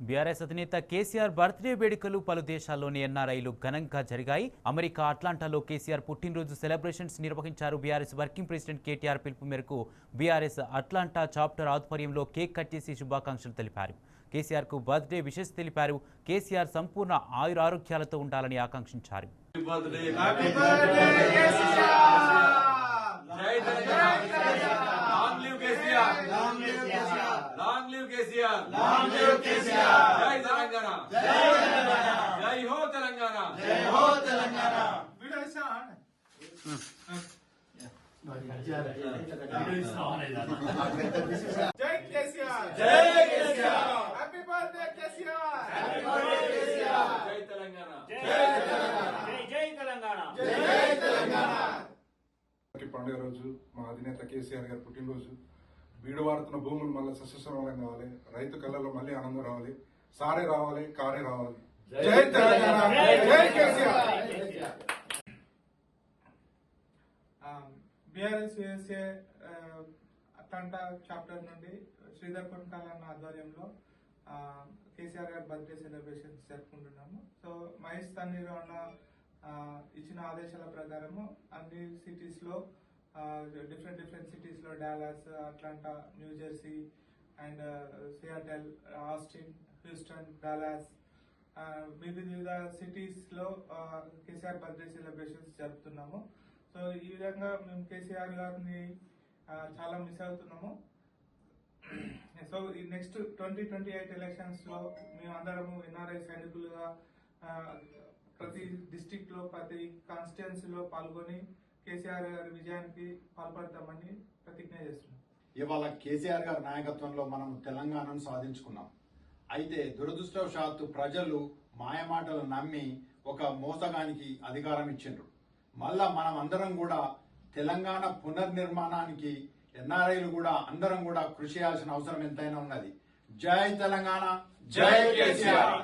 BRS అధినేత KCR birthday వేడుకలు పలు దేశాల్లోని ఎన్ఆర్ఐలు ఘనంగా జరిగాయి. అమెరికా అట్లాంటాలో కేసీఆర్ పుట్టినరోజు సెలబ్రేషన్స్ నిర్వహించారు. బీఆర్ఎస్ వర్కింగ్ ప్రెసిడెంట్ కేటీఆర్ పిలుపు మేరకు బీఆర్ఎస్ అట్లాంటా చాప్టర్ ఆధ్వర్యంలో కేక్ కట్ చేసి శుభాకాంక్షలు తెలిపారు. కేసీఆర్ కు బర్త్డే విషెస్ తెలిపారు. కేసీఆర్ సంపూర్ణ ఆయురారోగ్యాలతో ఉండాలని ఆకాంక్షించారు. Long live KCR! Long live KCR! Jai Telangana! Jai Telangana! Jai ho Telangana! Jai ho Telangana! Video is on. Jai KCR! Jai KCR! Happy birthday KCR! Happy birthday KCR! Jai Telangana! Jai Telangana! Jai Telangana! Jai Telangana! పండుగ రోజు మా అధినేత కేసీఆర్ గారి పుట్టినరోజు. బీడువాడుతున్న భూములు మళ్ళీ సస్యశ్యామలం కావాలి, రైతు కళ్ళలో మళ్ళీ ఆనందం రావాలి, సారే రావాలి, కారే రావాలి. జై తెలంగాణ, జై KCR. BRS USA Atlanta chapter నుండి శ్రీధర్ కొనకాలన్న ఆధ్వర్యంలో కేసీఆర్ గారి బర్త్డే సెలబ్రేషన్స్ జరుపుకుంటున్నాము. సో మహేష్ తన్నీరు అన్న ఇచ్చిన ఆదేశాల ప్రకారము అన్ని సిటీస్ లో డిఫరెంట్ సిటీస్ లో Dallas, Atlanta, New Jersey and Seattle, Austin, Houston, Dallas వివిధ సిటీస్ లో కేసీఆర్ బర్త్డే సెలబ్రేషన్స్ జరుపుతున్నాము. సో ఈ విధంగా మేము కేసీఆర్ గారిని చాలా మిస్ అవుతున్నాము. సో ఈ నెక్స్ట్ 2028 ఎలక్షన్స్ లో మేము అందరము ఎన్ఆర్ఐ సైనికులుగా ప్రతి డిస్టిక్ లో ప్రతి కాన్స్టిట్యున్సీలో పాల్గొని కేసీఆర్ గారి విజయానికి పాల్పడతామని ప్రతిజ్ఞ చేస్తున్నాం. ఇవాళ కేసీఆర్ గారి నాయకత్వంలో మనం తెలంగాణను సాధించుకున్నాం. అయితే దురదృష్టవశాత్తు ప్రజలు మాయమాటలు నమ్మి ఒక మోసగానికి అధికారం ఇచ్చిండ్రు. మళ్ళా మనం అందరం కూడా తెలంగాణ పునర్నిర్మాణానికి ఎన్ఆర్ఐలు కూడా అందరం కూడా కృషి చేయాల్సిన అవసరం ఎంతైనా ఉన్నది. జై తెలంగాణ, జై కేసీఆర్.